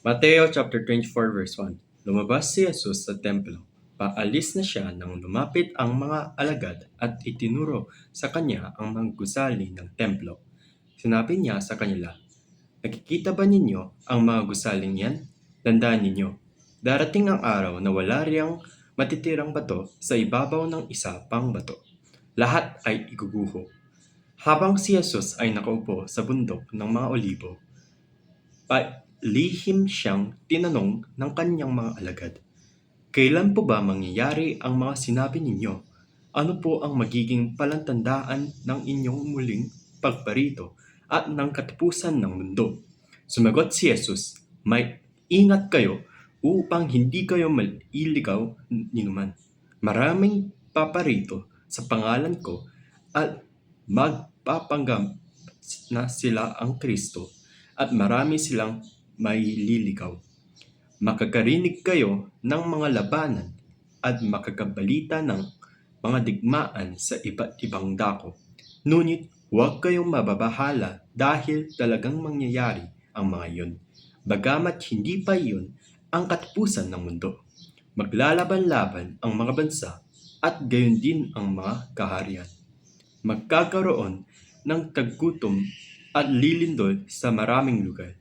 Mateo chapter 24 verse 1. Lumabas si Jesus sa templo. Paalis na siya nang lumapit ang mga alagad at itinuro sa kanya ang mga gusali ng templo. Sinabi niya sa kanila, "Nakikita ba ninyo ang mga gusaling yan? Tandaan ninyo, darating ang araw na wala riyang matitirang bato sa ibabaw ng isa pang bato. Lahat ay iguguho." Habang si Jesus ay nakaupo sa bundok ng mga olibo, lihim siyang tinanong ng kanyang mga alagad, "Kailan po ba mangyayari ang mga sinabi ninyo? Ano po ang magiging palatandaan ng inyong muling pagparito at ng katapusan ng mundo?" Sumagot si Jesus, "May ingat kayo upang hindi kayo mailigaw ninuman. Maraming paparito sa pangalan ko at magpapanggap na sila ang Kristo at marami silang maililigaw. Makakarinig kayo ng mga labanan at makakabalita ng mga digmaan sa iba't ibang dako. Ngunit huwag kayong mababahala dahil talagang mangyayari ang mga iyon. Bagamat hindi pa iyon ang katapusan ng mundo. Maglalaban-laban ang mga bansa at gayon din ang mga kaharian. Magkakaroon ng taggutom at lilindol sa maraming lugar.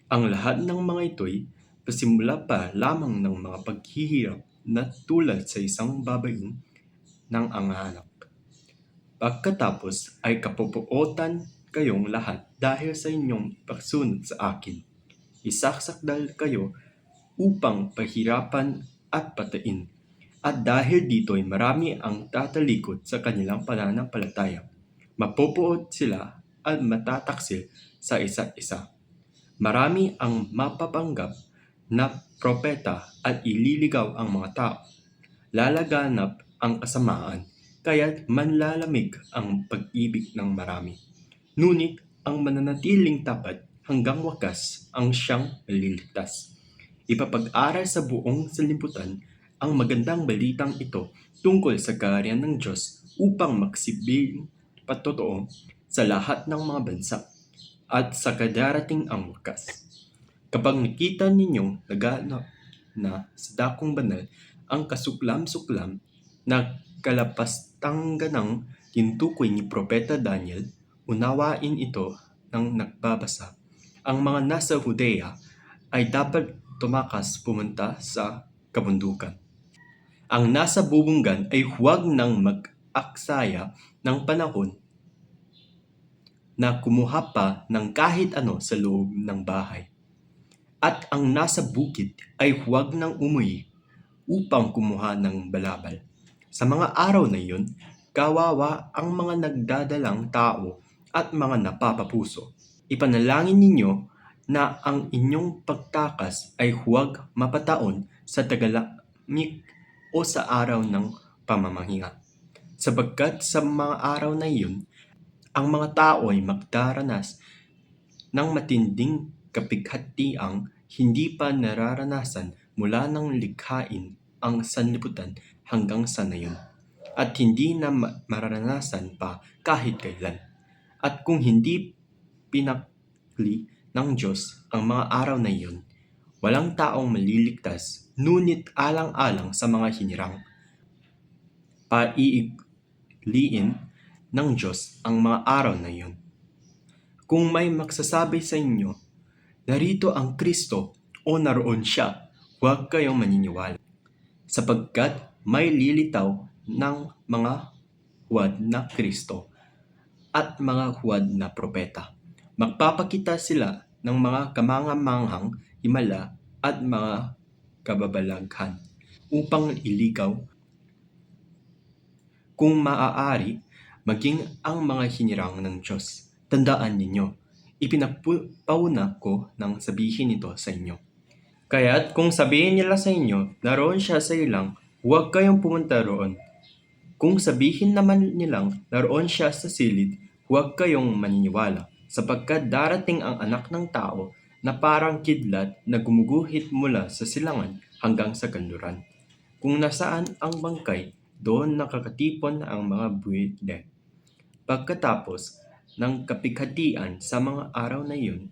Ang lahat ng mga ito'y pasimula pa lamang ng mga paghihirap na tulad sa isang babaeng ng anganak. Pagkatapos ay kapupuotan kayong lahat dahil sa inyong pagsunod sa akin. Isaksakdal kayo upang pahirapan at patain. At dahil dito'y marami ang tatalikod sa kanilang pananampalataya. Mapupuot sila at matataksil sa isa't isa. Marami ang mapapanggap na propeta at ililigaw ang mga tao. Lalaganap ang kasamaan, kaya't manlalamig ang pag-ibig ng marami. Ngunit ang mananatiling tapat hanggang wakas ang siyang maliligtas. Ipapag-aral sa buong sanlibutan ang magandang balitang ito tungkol sa kaharian ng Diyos upang magsibing patotoo sa lahat ng mga bansa at sa kadarating ang wakas. Kapag nakita ninyong laganap na sa dakong banal ang kasuklam-suklam na kalapastangganang tinutukoy ni Propeta Daniel, unawain ito ng nagbabasa. Ang mga nasa Judea ay dapat tumakas pumunta sa kabundukan. Ang nasa bubunggan ay huwag nang mag-aksaya ng panahon na kumuha pa ng kahit ano sa loob ng bahay. At ang nasa bukid ay huwag nang umuwi upang kumuha ng balabal. Sa mga araw na iyon, kawawa ang mga nagdadalang tao at mga napapapuso. Ipanalangin ninyo na ang inyong pagtakas ay huwag mapataon sa tagalamig o sa araw ng pamamahinga. Sapagkat sa mga araw na iyon, ang mga tao ay magdaranas ng matinding kapighatiang hindi pa nararanasan mula nang likhain ang sanlibutan hanggang sa ngayon, at hindi na mararanasan pa kahit kailan. At kung hindi pinakli ng Diyos ang mga araw na iyon, walang taong maliligtas, ngunit alang-alang sa mga hinirang, paiigliin ng Diyos ang mga araw na iyon. Kung may magsasabi sa inyo, "Narito ang Kristo" o "Naroon siya," huwag kayong maniniwala, sapagkat may lilitaw ng mga huwad na Kristo at mga huwad na propeta. Magpapakita sila ng mga kamangamanghang himala at mga kababalaghan upang iligaw, kung maaari, maging ang mga hinirang ng Diyos. Tandaan ninyo, ipinapauna ko nang sabihin ito sa inyo. Kaya't kung sabihin nila sa inyo, "Naroon siya sa ilang," huwag kayong pumunta roon. Kung sabihin naman nilang, "Naroon siya sa silid," huwag kayong maniniwala, sapagkat darating ang Anak ng Tao na parang kidlat na gumuguhit mula sa silangan hanggang sa kanluran. Kung nasaan ang bangkay, doon nakakatipon ang mga buwide. Pagkatapos ng kapighatian sa mga araw na iyon,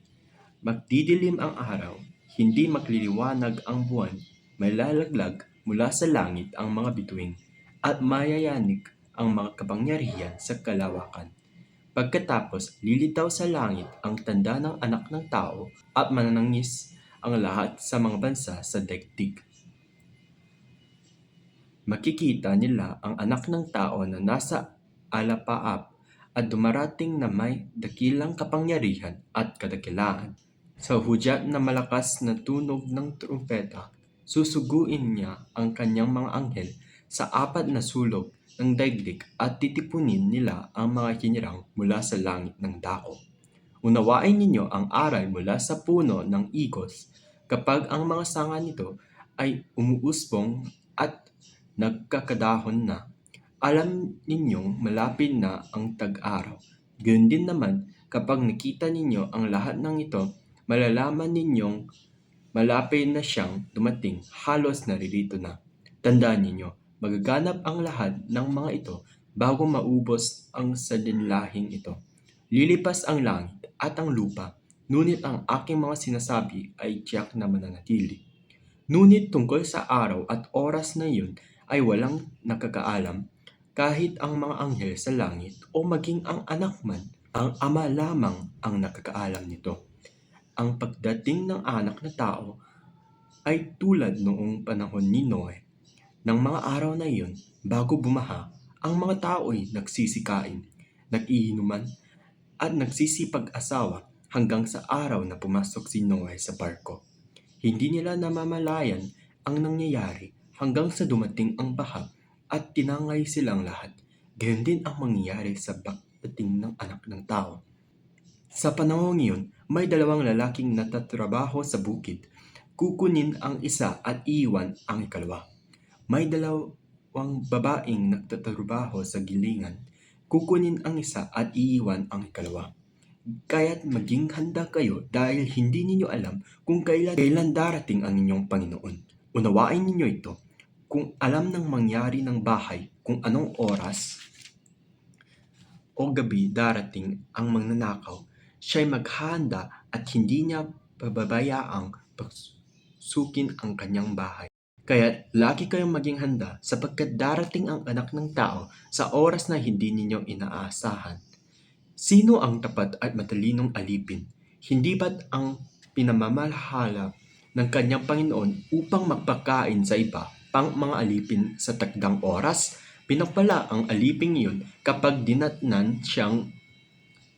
magdidilim ang araw, hindi magliliwanag ang buwan, malalaglag mula sa langit ang mga bituin, at mayayanig ang mga kapangyarihan sa kalawakan. Pagkatapos lilitaw sa langit ang tanda ng Anak ng Tao at mananangis ang lahat sa mga bansa sa daigdig. Makikita nila ang Anak ng Tao na nasa alapaap at dumarating na may dakilang kapangyarihan at kadakilaan. Sa hudyat na malakas na tunog ng trumpeta, susuguin niya ang kanyang mga anghel sa apat na sulok ng daigdig at titipunin nila ang mga hinirang mula sa langit ng dako. Unawain ninyo ang aral mula sa puno ng igos kapag ang mga sanga nito ay umuusbong at nagkakadahon na. Alam ninyong malapit na ang tag-araw. Gayun din naman kapag nakita ninyo ang lahat ng ito, malalaman ninyong malapit na siyang dumating, halos naririto na. Tandaan ninyo, magaganap ang lahat ng mga ito bago maubos ang salinlahing ito. Lilipas ang langit at ang lupa, ngunit ang aking mga sinasabi ay tiyak na mananatili. Ngunit tungkol sa araw at oras na iyon ay walang nakakaalam, kahit ang mga anghel sa langit o maging ang anak man, ang Ama lamang ang nakakaalam nito. Ang pagdating ng Anak na Tao ay tulad noong panahon ni Noe. Nang mga araw na iyon, bago bumaha, ang mga tao ay nagsisikain, nag-iinuman, at nagsisipag-asawa hanggang sa araw na pumasok si Noe sa barko. Hindi nila namamalayan ang nangyayari hanggang sa dumating ang baha at tinangay silang lahat. Gayon din ang mangyayari sa pagdating ng Anak ng Tao. Sa panahong iyon, may dalawang lalaking natatrabaho sa bukid. Kukunin ang isa at iiwan ang ikalawa. May dalawang babaeng nagtatrabaho sa gilingan. Kukunin ang isa at iiwan ang ikalawa. Kaya't maging handa kayo dahil hindi ninyo alam kung kailan darating ang inyong Panginoon. Unawain ninyo ito. Kung alam ng mangyari ng bahay kung anong oras o gabi darating ang magnanakaw, siya'y maghahanda at hindi niya pababayaang pagsukin ang kanyang bahay. Kaya't lagi kayong maging handa sapagkat darating ang Anak ng Tao sa oras na hindi ninyo inaasahan. Sino ang tapat at matalinong alipin? Hindi ba't ang pinamamahala ng kanyang Panginoon upang magpakain sa iba pang mga alipin sa takdang oras? Pinagpala ang aliping iyon kapag dinatnan siyang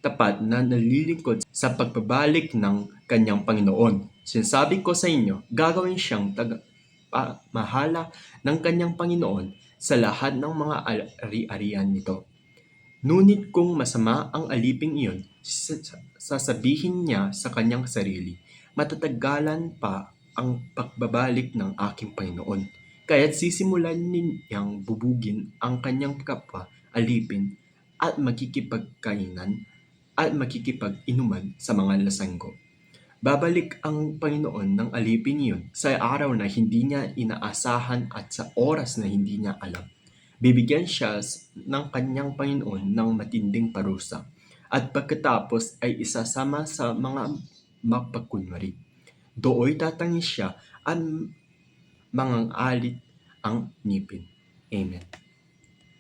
tapat na nalilingkod sa pagbabalik ng kanyang Panginoon. Sinasabi ko sa inyo, gagawin siyang tagapamahala ng kanyang Panginoon sa lahat ng mga ari-arian nito. Ngunit kung masama ang aliping iyon, sasabihin niya sa kanyang sarili, matatagalan pa ang pagbabalik ng aking Panginoon. Kaya't sisimulan niyang bubugin ang kanyang kapwa alipin at makikipagkainan at makikipag-inuman sa mga lasanggo. Babalik ang Panginoon ng alipin iyon sa araw na hindi niya inaasahan at sa oras na hindi niya alam. Bibigyan siya ng kanyang Panginoon ng matinding parusa at pagkatapos ay isasama sa mga mapagkunwari. Dooy tatangis siya at mangangalit ang ngipin. Amen.